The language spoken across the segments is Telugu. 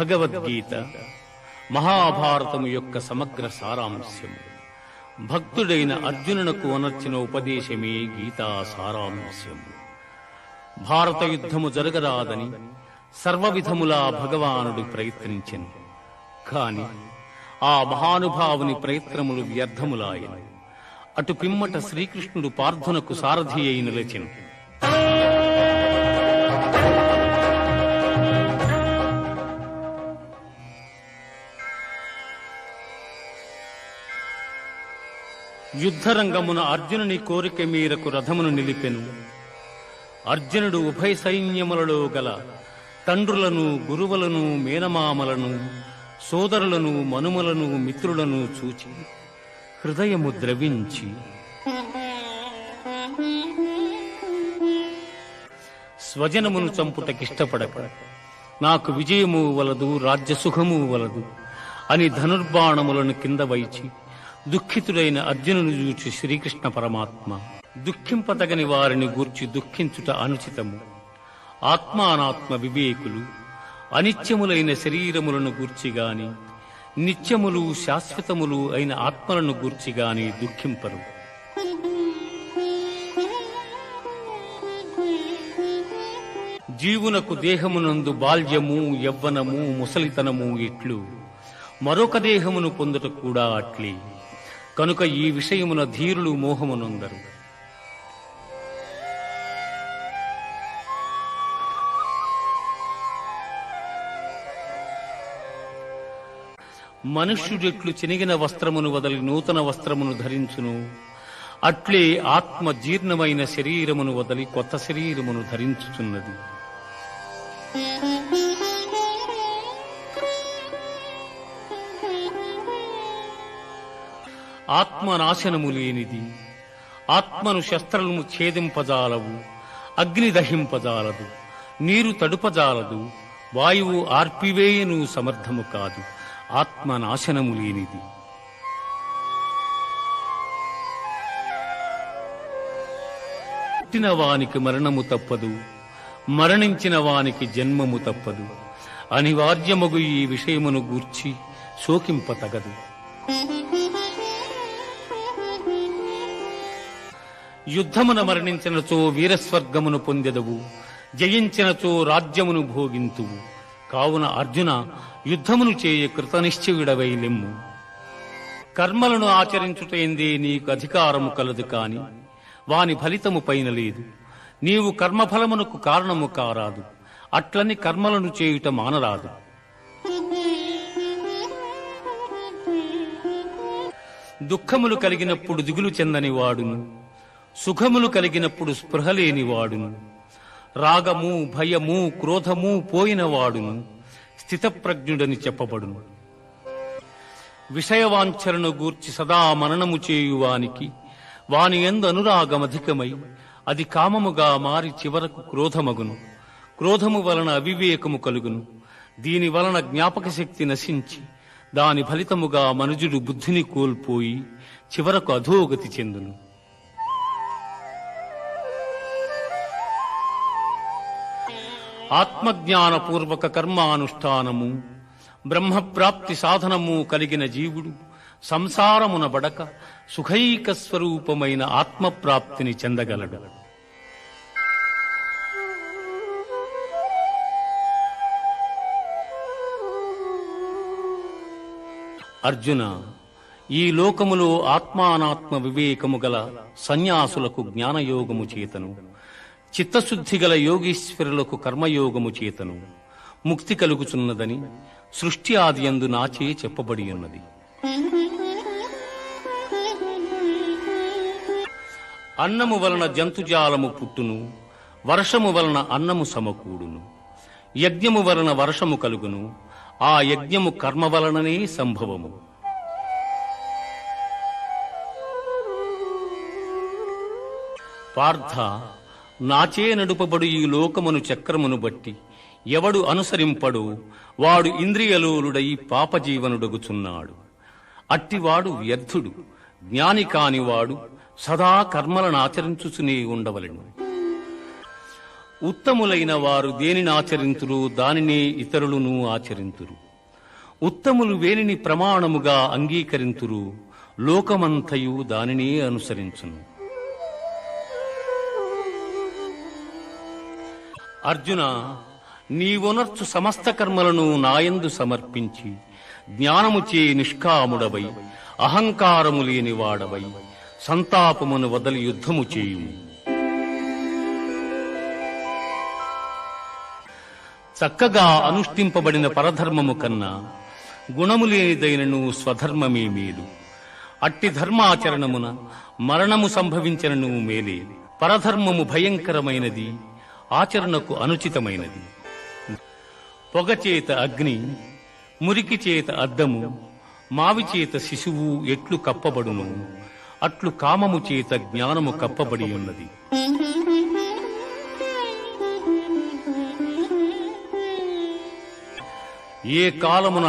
భగవద్గీత మహాభారతము యొక్క సమగ్ర సారాంశము. భక్తుడైన అర్జునునకు అనర్చిన ఉపదేశమే గీతా సారాంశము. భారత యుద్ధము జరగరాదని సర్వవిధములా భగవానుడు ప్రయత్నించెను. కాని ఆ మహానుభావుని ప్రయత్నములు వ్యర్థములాయను. అటు పిమ్మట శ్రీకృష్ణుడు పార్థునకు సారథి అయి నిలిచెను. యుద్ధరంగమున అర్జునుని కోరిక మేరకు రథమును నిలిపెను. అర్జునుడు ఉభయ సైన్యములలో గల తండ్రులను, గురువులను, మేనమామలను, సోదరులను, మనుమలను, మిత్రులను చూచి హృదయము ద్రవించి స్వజనమును చంపుటకిష్టపడక నాకు విజయము వలదు, రాజ్యసుఖము వలదు అని ధనుర్బాణములను కింద వైచి దుఃఖితుడైన అర్జునుని చూచి శ్రీకృష్ణ పరమాత్మ, దుఃఖింపతగని వారిని గూర్చి దుఃఖించుట అనుచితము. ఆత్మానాత్మ వివేకులు అనిత్యములైన శరీరములను గూర్చిగాని, నిత్యములు శాశ్వతములు అయిన ఆత్మలను గూర్చిగాని దుఃఖింపరు. జీవునకు దేహమునందు బాల్యము, యవ్వనము, ముసలితనము ఇట్లు మరొక దేహమును పొందుట కూడా అట్లే. కనుక ఈ విషయమున ధీరులు మోహమునొందరు. మనుష్యుడెట్లు చినిగిన వస్త్రమును వదలి నూతన వస్త్రమును ధరించును, అట్లే ఆత్మ జీర్ణమైన శరీరమును వదలి కొత్త శరీరమును ధరించుచున్నది. ఆత్మనాశనము లేనిది. ఆత్మను శస్త్రము ఛేదింపజాలవు, అగ్ని దహింపజాలదు, నీరు తడుపజాలదు, వాయువు ఆర్పివేయను సమర్థము కాదు. ఆత్మనాశనము లేనిది. పుట్టిన వానికి మరణము తప్పదు, మరణించిన వానికి జన్మము తప్పదు. అనివార్యమగు ఈ విషయమును గూర్చి శోకింపతగదు. యుద్ధమున మరణించినచో వీరస్వర్గమును పొందెదవు, జయించినచో రాజ్యమును భోగింతువు. కావున అర్జున, యుద్ధమును చేయ కృతనిశ్చయుడవై లెమ్ము. కర్మలను ఆచరించుటేందే నీకు అధికారము కలదు, కాని వాని ఫలితము పైన లేదు. నీవు కర్మఫలమునకు కారణము కారాదు, అట్లని కర్మలను చేయుట మానరాదు. దుఃఖములు కలిగినప్పుడు దిగులు చెందని వాడును, సుఖములు కలిగినప్పుడు స్పృహలేని వాడును, రాగము, భయము, క్రోధము పోయిన వాడును స్థితప్రజ్ఞుడని చెప్పబడును. విషయవాంఛలను గూర్చి సదా మననము చేయువానికి వాని యందు అనురాగమధికమై అది కామముగా మారి చివరకు క్రోధమగును. క్రోధము వలన అవివేకము కలుగును. దీని వలన జ్ఞాపక శక్తి నశించి దాని ఫలితముగా మనుజుడు బుద్ధిని కోల్పోయి చివరకు అధోగతి చెందును. ఆత్మజ్ఞానపూర్వక కర్మానుష్ఠానము, బ్రహ్మప్రాప్తి సాధనము కలిగిన జీవుడు సంసారమున బడక సుఖైక స్వరూపమైన ఆత్మప్రాప్తిని చెందగలడు. అర్జున, ఈ లోకములో ఆత్మానాత్మ వివేకము గల సన్యాసులకు జ్ఞానయోగము చేతను, చిత్తశుద్ధి గల యోగీశ్వరులకు కర్మయోగము చేతను ముక్తి కలుగుచున్నదని సృష్టి ఆది యందు నాచే చెప్పబడి ఉన్నది. అన్నము వలన జంతుజాలము పుట్టును, వర్షము వలన అన్నము సమకూడును, యజ్ఞము వలన వర్షము కలుగును, ఆ యజ్ఞము కర్మ వలననే సంభవము. పార్థ, నాచే నడుపబడు ఈ లోకమును చక్రమును బట్టి ఎవడు అనుసరింపడో వాడు ఇంద్రియలోలుడై పాపజీవనుడగుచున్నాడు. అట్టివాడు వ్యర్థుడు. జ్ఞాని కానివాడు సదా కర్మలను ఆచరించుచునే ఉండవలెను. ఉత్తములైన వారు దేనిని ఆచరింతురు దానినే ఇతరులను ఆచరింతురు. ఉత్తములు వేనిని ప్రమాణముగా అంగీకరింతురు, లోకమంతయు దానినే అనుసరించును. అర్జున, నీవొనర్చు సమస్త కర్మలను నాయందు సమర్పించి జ్ఞానముచే నిష్కాముడవై అహంకారము లేనివాడవై సంతాపమును వదలి యుద్ధము చేయుము. చక్కగా అనుష్ఠింపబడిన పరధర్మము కన్నా గుణము లేనిదైనను స్వధర్మమే మేలు. అట్టి ధర్మాచరణమున మరణము సంభవించనను మేలే. పరధర్మము భయంకరమైనది, ఆచరణకు అనుచితమైనది. పొగచేత అగ్ని, మురికి చేత అద్దము, మావి చేత శిశువు ఎట్లు కప్పబడును, అట్లు కామము చేత జ్ఞానము కప్పబడి ఉన్నది. ఏ కాలమున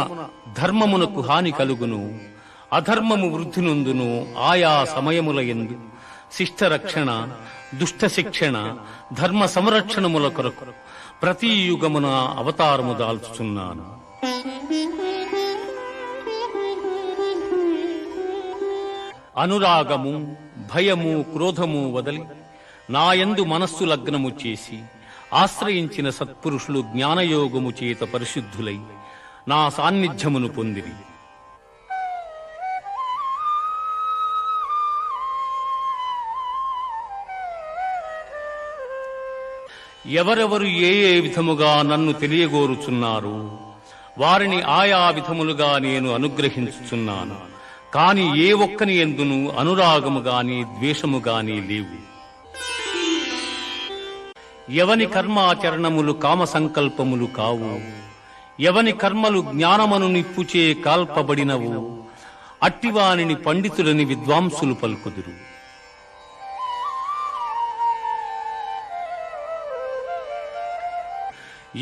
ధర్మమునకు హాని కలుగును, అధర్మము వృద్ధి నొందును, ఆయా సమయముల యందు శిష్టరక్షణ, దుష్ట శిక్షణ, ధర్మ సంరక్షణముల కొరకు ప్రతి యుగమున అవతారము దాల్చుచున్నాను. అనురాగము, భయము, క్రోధము వదలి నాయందు మనస్సు లగ్నము చేసి ఆశ్రయించిన సత్పురుషులు జ్ఞానయోగము చేత పరిశుద్ధులై నా సాన్నిధ్యమును పొందిరి. ఎవరెవరు ఏ ఏ విధముగా నన్ను తెలియగోరుచున్నారు వారిని ఆయా విధములుగా నేను అనుగ్రహించుచున్నాను. కాని ఏ ఒక్కని యందును అనురాగము గాని ద్వేషము గాని లేవు. ఎవని కర్మాచరణములు కామ సంకల్పములు కావు, ఎవని కర్మలు జ్ఞానమను నిప్పుచే కాల్పబడినవు, అట్టివానిని పండితులని విద్వాంసులు పలుకుదురు.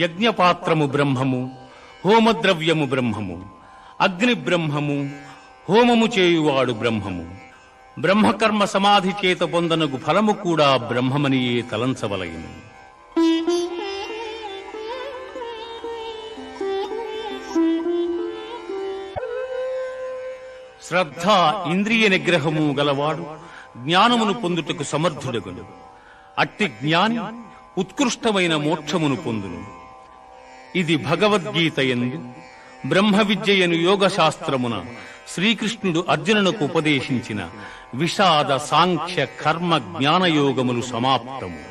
యజ్ఞపాత్రము బ్రహ్మము, హోమద్రవ్యము బ్రహ్మము, అగ్ని బ్రహ్మము, హోమము చేయువాడు బ్రహ్మము. బ్రహ్మకర్మ సమాధి చేత పొందనగు ఫలము కూడా బ్రహ్మమనియే తలంచవలయును. శ్రద్ధ, ఇంద్రియ నిగ్రహము గలవాడు జ్ఞానమును పొందుటకు సమర్థుడగును. అట్టి జ్ఞాని ఉత్కృష్టమైన మోక్షమును పొందును. ఇది భగవద్గీత యందు బ్రహ్మ విద్యయను యోగ శాస్త్రమున శ్రీకృష్ణుడు అర్జునునకు ఉపదేశించిన విషాద, సాంఖ్య, కర్మ, జ్ఞానయోగములు సమాప్తము.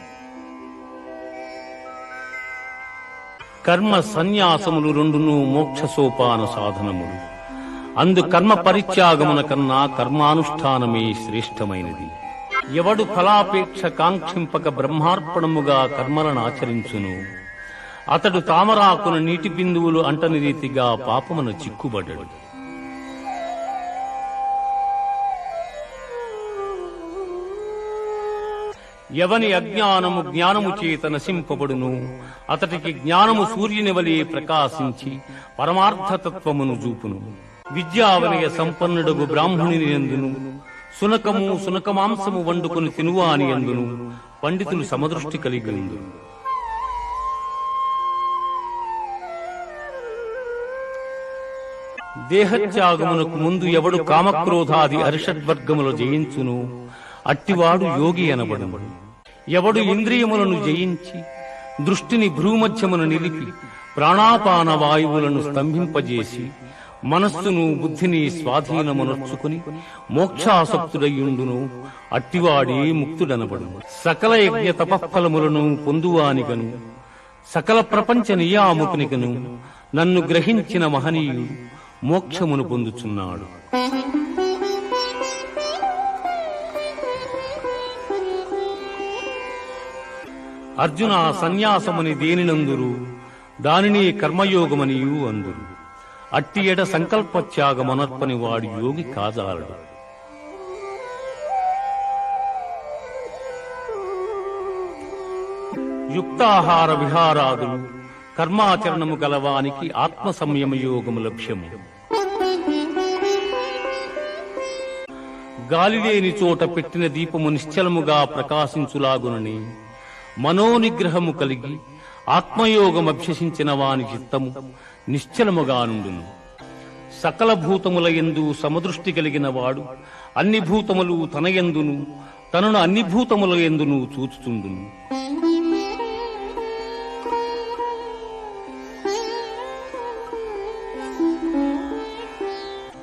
కర్మ సన్యాసములు రెండును మోక్ష సోపాన సాధనములు. అందు కర్మ పరిత్యాగమున కన్నా కర్మానుష్ఠానమే శ్రేష్టమైనది. ఎవడు ఫలాపేక్ష కాంక్షింపక బ్రహ్మార్పణముగా కర్మలను ఆచరించును అతడు తామరాకున నీటి బిందువులు అంటని రీతిగా పాపమున చిక్కుబడ్డాడు. ఎవని అజ్ఞానము జ్ఞానము చేత నశింపబడును అతడికి జ్ఞానము సూర్యుని వలె ప్రకాశించి పరమార్థతత్వమును చూపును. విద్యావనయ సంపన్నుడగు బ్రాహ్మణుని యందును సునకము, సునకమాంసము వండుకొని తినువాని యందును పండితులు సమదృష్టి కలిగి ఉందురు. దేహత్యాగమునకు ముందు ఎవడు కామక్రోధాది అరిషడ్వర్గములు జయించును అట్టివాడు యోగి అనబడును. ఎవడు ఇంద్రియములను జయించి దృష్టిని భ్రూమధ్యమును నిలిపి ప్రాణాపాన వాయువులను స్తంభింపజేసి మనస్సును, బుద్ధిని స్వాధీనమునర్చుకుని మోక్షాసక్తుడయ్యుండును అట్టివాడే ముక్తుడనబడును. సకల యజ్ఞ తపఫలములను పొందువానిగను సకల ప్రపంచ నియామకునిగను నన్ను గ్రహించిన మహనీయుడు మోక్షమును పొందుచున్నాడు. అర్జున, సన్యాసముని దేనినందురు దానిని కర్మయోగమనియు అందురు. అట్టి ఎడ సంకల్పత్యాగమనర్పని వాడు యోగి కాజాలడు. యుక్తాహార విహారాదులు కర్మాచరణము గలవానికి ఆత్మ సంయమ యోగము లక్ష్యము. గాలిలేని చోట పెట్టిన దీపము నిశ్చలముగా ప్రకాశించులాగునని మనోనిగ్రహము కలిగి ఆత్మయోగమభ్యసించిన వాని చిత్తము నిశ్చలముగా నుండును. సకల భూతముల యందు సమదృష్టి కలిగిన వాడు అన్ని భూతములు తన యందును, తనను అన్ని భూతముల యందును చూచుచుండును.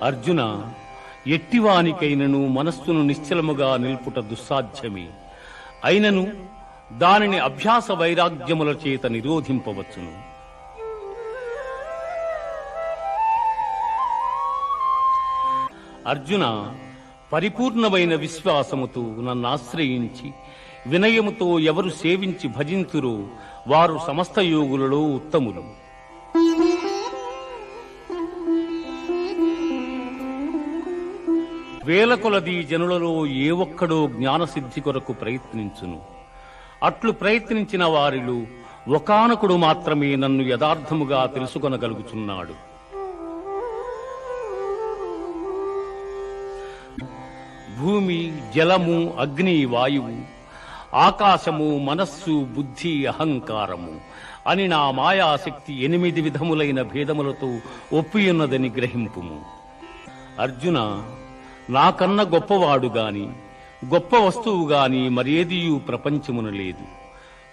అర్జున, ఎట్టివానికైనను మనస్సును నిశ్చలముగా నిల్పుట దుస్సాధ్యమే. అయినను దానిని అభ్యాస వైరాగ్యముల చేత నిరోధింపవచ్చును. అర్జున, పరిపూర్ణమైన విశ్వాసముతో నన్నాశ్రయించి వినయముతో ఎవరు సేవించి భజింతురో వారు సమస్త యోగులలో ఉత్తములు. వేల కొలది జనులలో ఏ ఒక్కడో జ్ఞానసిద్ధి కొరకు ప్రయత్నించును. అట్లు ప్రయత్నించిన వారిలో ఒకానకుడు మాత్రమే నన్ను యథార్థముగా తెలుసుకొనగలుగుచున్నాడు. భూమి, జలము, అగ్ని, వాయువు, ఆకాశము, మనస్సు, బుద్ధి, అహంకారము అని నా మాయాశక్తి 8 విధములైన భేదములతో ఒప్పియున్నదని గ్రహింపుము. అర్జున, నాకన్న గొప్పవాడు గాని గొప్ప వస్తువు గాని మరేదియూ ప్రపంచమున లేదు.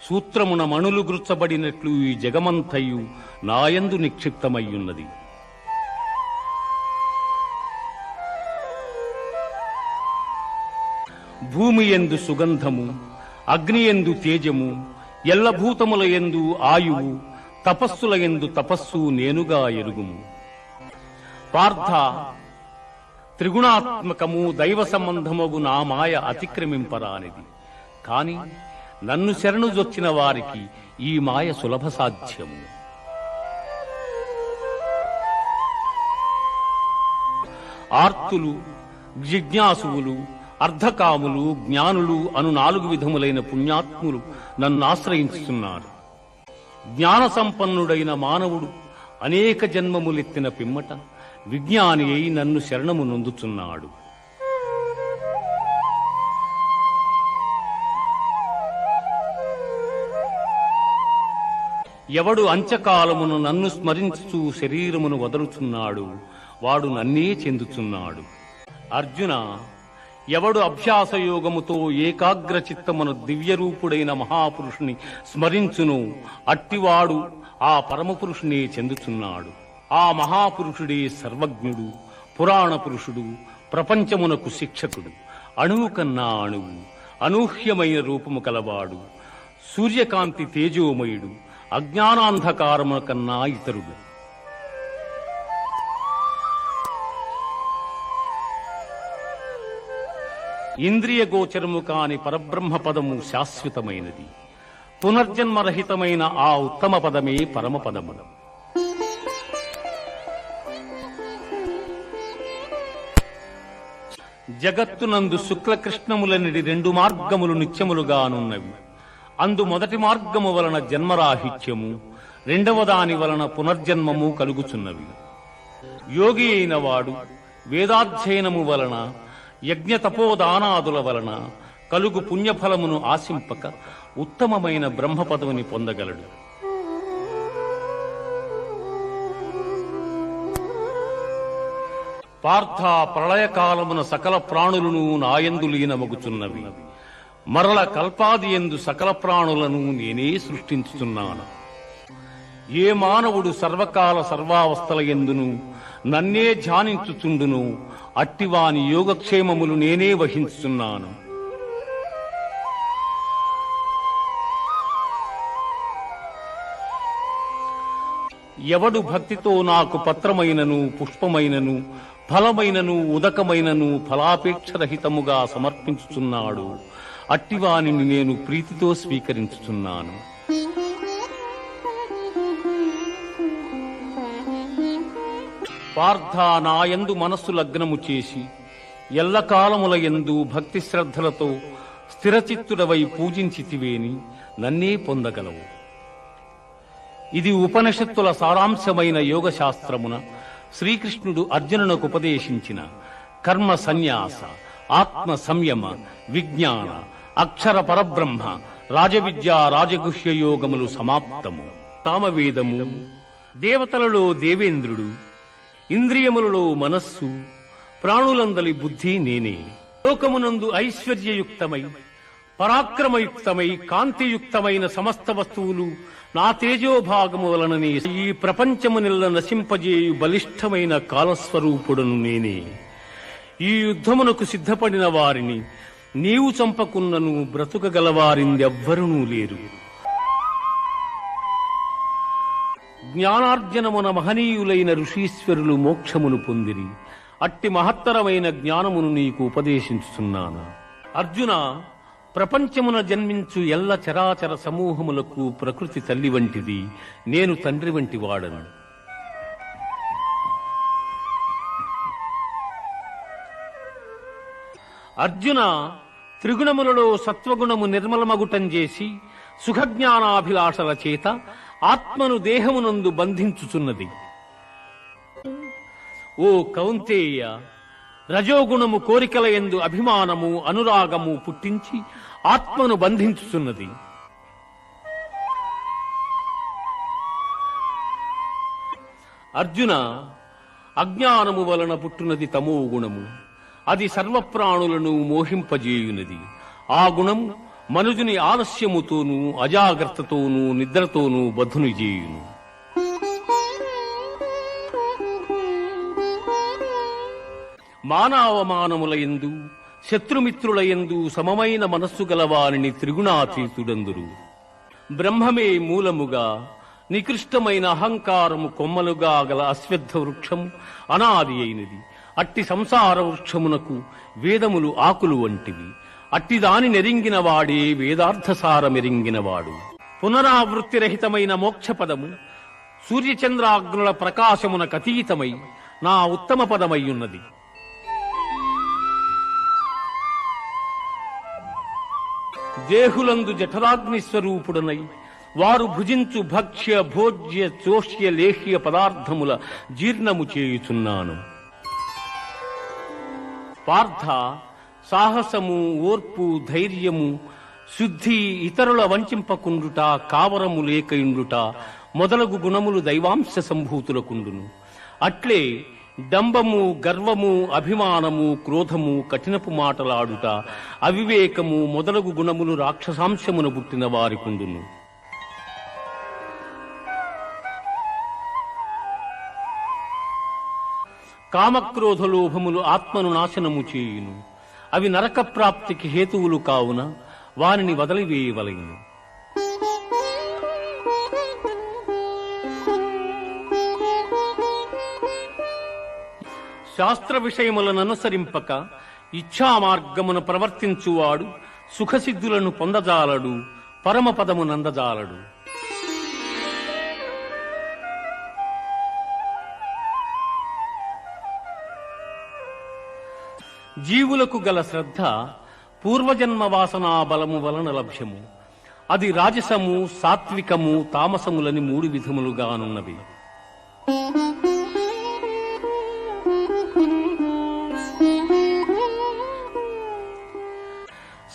సూత్రమున మణులు గుర్చబడినట్లు ఈ జగమంతయు నాయందు నిక్షిప్తమయ్యున్నది. భూమి యందు సుగంధము, అగ్ని యందు తేజము, ఎల్లభూతముల యందు ఆయువు, తపస్సుల యందు తపస్సు నేనుగా ఎరుగుము. పార్థ, త్రిగుణాత్మకము దైవ సంబంధమగు నా మాయ అతిక్రమింపరానిది. కాని నన్ను శరణుజొచ్చిన వారికి ఈ మాయ సులభ సాధ్యము. ఆర్తులు, జిజ్ఞాసువులు, అర్ధకాములు, జ్ఞానులు అను 4 విధములైన పుణ్యాత్ములు నన్నాశ్రయించుతున్నారు. జ్ఞాన సంపన్నుడైన మానవుడు అనేక జన్మములెత్తిన పిమ్మట విజ్ఞాని అయి నన్ను శరణము నొందుచున్నాడు. ఎవడు అంత్యకాలమును నన్ను స్మరించుచూ శరీరమును వదలుచున్నాడు వాడు నన్నే చెందుచున్నాడు. అర్జున, ఎవడు అభ్యాసయోగముతో ఏకాగ్ర చిత్తమును దివ్యరూపుడైన మహాపురుషుని స్మరించును అట్టివాడు ఆ పరమపురుషునే చెందుచున్నాడు. ఆ మహాపురుషుడే సర్వజ్ఞుడు, పురాణ పురుషుడు, ప్రపంచమునకు శిక్షకుడు, అణువు కన్నా అణువు, అనూహ్యమైన రూపము కలవాడు, సూర్యకాంతి తేజోమయుడు, అజ్ఞానాంధకారము కన్నా ఇతరుడు. ఇంద్రియ గోచరము కాని పరబ్రహ్మ పదము శాశ్వతమైనది. పునర్జన్మరహితమైన ఆ ఉత్తమ పదమే పరమపదము. జగత్తునందు శుక్లకృష్ణములనిడి 2 మార్గములు నిత్యములుగానున్నవి. అందు మొదటి మార్గము వలన జన్మరాహిత్యము, రెండవ దాని వలన పునర్జన్మము కలుగుచున్నవి. యోగి అయిన వాడు వేదాధ్యయనము వలన, యజ్ఞతపోదానాదుల వలన కలుగు పుణ్యఫలమును ఆశింపక ఉత్తమమైన బ్రహ్మపదవిని పొందగలడు. పార్థ, ప్రళయకాలమున సకల ప్రాణులను నాయందు లీనమగుచున్నవి. మరల కల్పాది యందు సకల ప్రాణులను నేనే సృష్టించుచున్నాను. ఏ మానవుడు సర్వకాల సర్వావస్థల యందును నన్నే ధ్యానించుచుండును అట్టివాని యోగక్షేమములు నేనే వహించుచున్నాను. ఎవడు భక్తితో నాకు పత్రమైనను, పుష్పమైనను, ఫలమైనను, ఉదకమైనను ఫలాపేక్షరహితముగా సమర్పించుచున్నాడు అట్టివానిని నేను ప్రీతితో స్వీకరించుచున్నాను. పార్థ, నాయందు మనస్సు లగ్నము చేసి ఎల్లకాలముల యందు భక్తి శ్రద్ధలతో స్థిరచిత్తుడవై పూజించితివేని నన్నే పొందగలవు. ఇది ఉపనిషత్తుల సారాంశమైన యోగశాస్త్రమున శ్రీకృష్ణుడు అర్జునునకు ఉపదేశించిన కర్మ సన్యాస, ఆత్మ సంయమ, విజ్ఞాన, అక్షర పరబ్రహ్మ, రాజవిద్య రాజగుహ్య యోగములు సమాప్తము. సామవేదము, దేవతలలో దేవేంద్రుడు, ఇంద్రియములలో మనస్సు, ప్రాణులందలి బుద్ధి నేనే. లోకమునందు ఐశ్వర్యయుక్తమై పరాక్రమయుక్తమై కాంతియుక్తమైన సమస్త వస్తువులు నా తేజోభాగము వలననే ఈ ప్రపంచమునిల్ల నశింపజేయు బలిష్టమైన కాలస్వరూపుడను నేనే. ఈ యుద్ధమునకు సిద్ధపడిన వారిని నీవు చంపకున్నను బ్రతుకగలవారిందెవ్వరునూ లేరు. జ్ఞానార్జనమున మహనీయులైన ఋషీశ్వరులు మోక్షమును పొందిరి. అట్టి మహత్తరమైన జ్ఞానమును నీకు ఉపదేశించుతున్నాను. అర్జున, ప్రపంచమున జన్మించు ఎల్ల చరాచర సమూహములకు ప్రకృతి తల్లి వంటిది, నేను తండ్రి వంటి వాడను. అర్జున, త్రిగుణములలో సత్వగుణము నిర్మలమగుటం చేసి సుఖజ్ఞానాభిలాషల చేత ఆత్మను దేహమునందు బంధించుచున్నది. ఓ కౌంతేయ, రజోగుణము కోరికల యందు అభిమానము అనురాగము పుట్టించి ఆత్మను బంధించుచున్నది. అర్జున, అజ్ఞానము వలన పుట్టున్నది తమో గుణము. అది సర్వప్రాణులను మోహింపజేయునది. ఆ గుణము మనుజుని ఆలస్యముతోనూ అజాగ్రత్తతోనూ నిద్రతోనూ బద్ధుని చేయును. మానవమానములయందు శత్రుమిత్రులయందు సమమైన మనస్సు గలవారిని త్రిగుణాతీతుడందురు. బ్రహ్మమే మూలముగా నికృష్టమైన అహంకారము కొమ్మలుగా గల అశ్వత్థ వృక్షము అనాది అయినది. అట్టి సంసార వృక్షమునకు వేదములు ఆకులు వంటివి. అట్టి దాని నెరింగిన వాడే వేదార్థసారమెరింగినవాడు. పునరావృత్తిరహితమైన మోక్షపదము సూర్యచంద్రాగ్నుల ప్రకాశమునకతీతమై నా ఉత్తమ పదమయ్యున్నది. దేహులందు జఠరాగ్ని స్వరూపుడనై వారు భుజించు భక్ష్య భోజ్య చోష్య లేహ్య పదార్థముల జీర్ణము చేయుచున్నాను. పార్థ, సాహసము, ఓర్పు, ధైర్యము, శుద్ధి, ఇతరుల వంచింపకుండుట, కావరము లేకయుండుట మొదలగు గుణములు దైవాంశ సంభూతులకుండును. అట్లే డంబము, గర్వము, అభిమానము, క్రోధము, కఠినపు మాటలాడుట, అవివేకము మొదలగు గుణములు రాక్షసాంశమున పుట్టిన వారికుండును. కామక్రోధలోభములు ఆత్మను నాశనము చేయును. అవి నరక ప్రాప్తికి హేతువులు కావున వారిని వదిలివేయవలెను. శాస్త్ర విషయములను అనుసరింపక ఇచ్ఛా మార్గమును ప్రవర్తించువాడు సుఖసిద్ధులను పొందజాలడు, పరమపదము నందజాలడు. జీవులకు గల శ్రద్ధ పూర్వజన్మ వాసనా బలము వలన లభ్యము. అది రాజసము, సాత్వికము, తామసములని 3 విధములుగానున్నవి.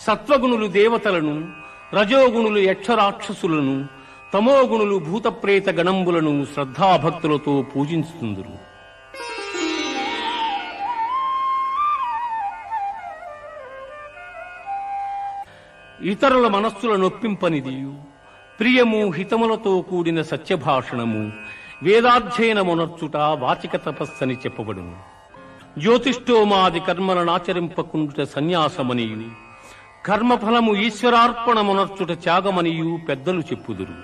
సత్వగుణులు దేవతలను, రజోగుణులు యక్షరాక్షసులను, తమోగుణులు భూతప్రేత గణంబులను శ్రద్ధాభక్తులతో పూజించుతుందురు. ఇతరుల మనస్సుల నొప్పింపనిదియు ప్రియము, హితములతో కూడిన సత్యభాషణము, వేదాధ్యయనమునర్చుట వాచిక తపస్సని చెప్పబడును. జ్యోతిష్ఠోమాది కర్మలనాచరింపకుండుట సన్యాసమనియు, కర్మఫలము ఈశ్వరార్పణమునర్చుట త్యాగమనియు పెద్దలు చెప్పుదురు.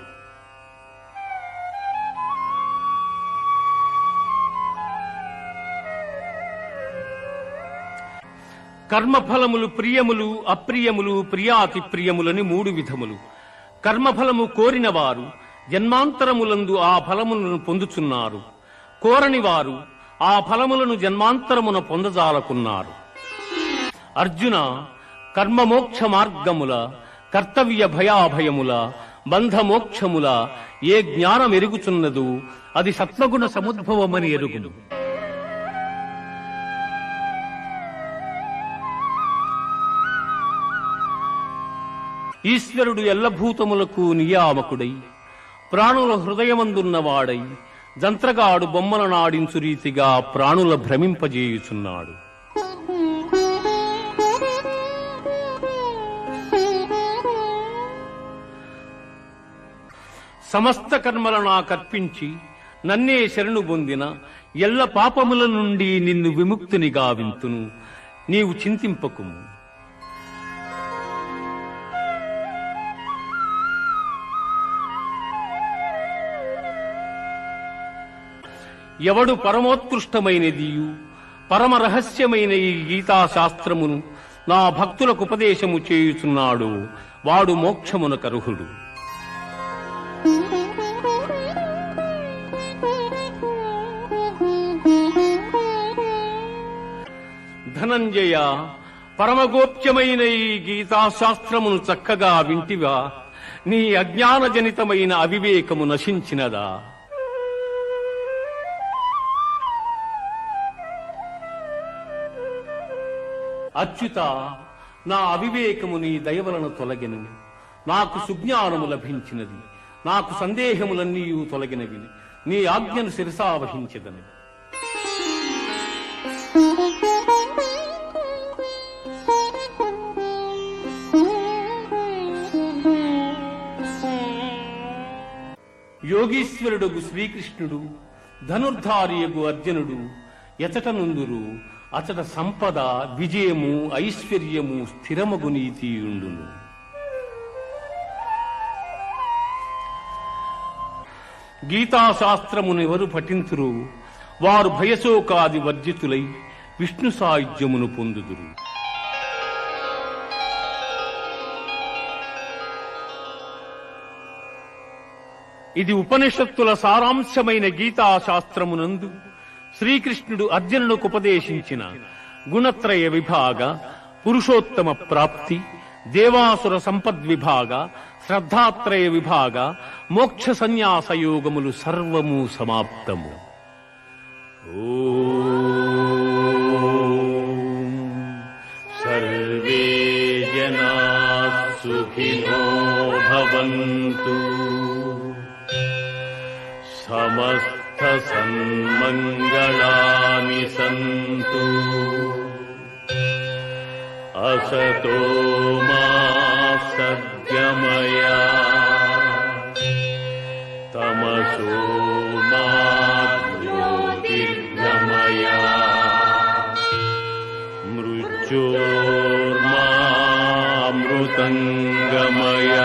కర్మఫలములు ప్రియములు, అప్రియములు, ప్రియాతి ప్రియములని 3 విధములు. కర్మఫలము కోరిన వారు జన్మాంతరములందు ఆ ఫలములను పొందుచున్నారు. కోరని వారు ఆ ఫలములను జన్మాంతరమున పొందజాలకున్నారు. అర్జున, కర్మమోక్ష మార్గముల, కర్తవ్య భయాభయముల, బంధమోక్షముల ఏ జ్ఞానం ఎరుగుచున్నదో అది సత్వగుణ సముద్భవమని ఎరుగును. ఈశ్వరుడు ఎల్లభూతములకు నియామకుడై ప్రాణుల హృదయమందున్నవాడై జంత్రగాడు బొమ్మల నాడించు రీతిగా ప్రాణుల భ్రమింపజేయుచున్నాడు. సమస్త కర్మలను కర్పించి నన్నే శరణు పొందిన ఎల్ల పాపముల నుండి నిన్ను విముక్తిని గావింతును, నీవు చింతింపకుము. ఎవడు పరమోత్కృష్టమైనదియు పరమ రహస్యమైన ఈ గీతాశాస్త్రమును నా భక్తులకు ఉపదేశము చేయుచున్నాడు, వాడు మోక్షమునకర్హుడు. ధనంజయ, పరమగోప్యమైన ఈ గీతాశాస్త్రమును చక్కగా వింటివా? నీ అజ్ఞానజనితమైన అవివేకము నశించినదా? అచ్యుత, నా అవివేకము నీ దయవలన తొలగెను. నాకు సుజ్ఞానము లభించినది. నాకు సందేహములన్నీ తొలగినవి. నీ ఆజ్ఞను శిరసావహించెదను. యోగీశ్వరుడు శ్రీకృష్ణుడు, ధనుర్ధారియగు అర్జునుడు ఎచట నుందురు, అచట సంపద, విజయము, ఐశ్వర్యము, స్థిరమగు నీతియుండును. గీతాశాస్త్రమునెవరు పఠింతురు, వారు భయశోకాది వర్జితులై విష్ణు సాయుధ్యమును పొందుదురు. ఇది ఉపనిషత్తుల సారాంశమైన గీతాశాస్త్రమునందు శ్రీకృష్ణుడు అర్జునునికి ఉపదేశించిన గుణత్రయ విభాగ, పురుషోత్తమ ప్రాప్తి, దేవాసుర సంపద్విభాగ, శ్రద్ధాత్రయ విభాగ, మోక్ష సన్యాస యోగములు సర్వము సమాప్తము. ఓం సర్వే జనా సుఖినో భవంతు, సమస్త సన్మంగళాని సంతు, అసతో మా సద్గమయ, తమసో మా జ్యోతిర్గమయ, మృత్యోర్మా అమృతంగమయ.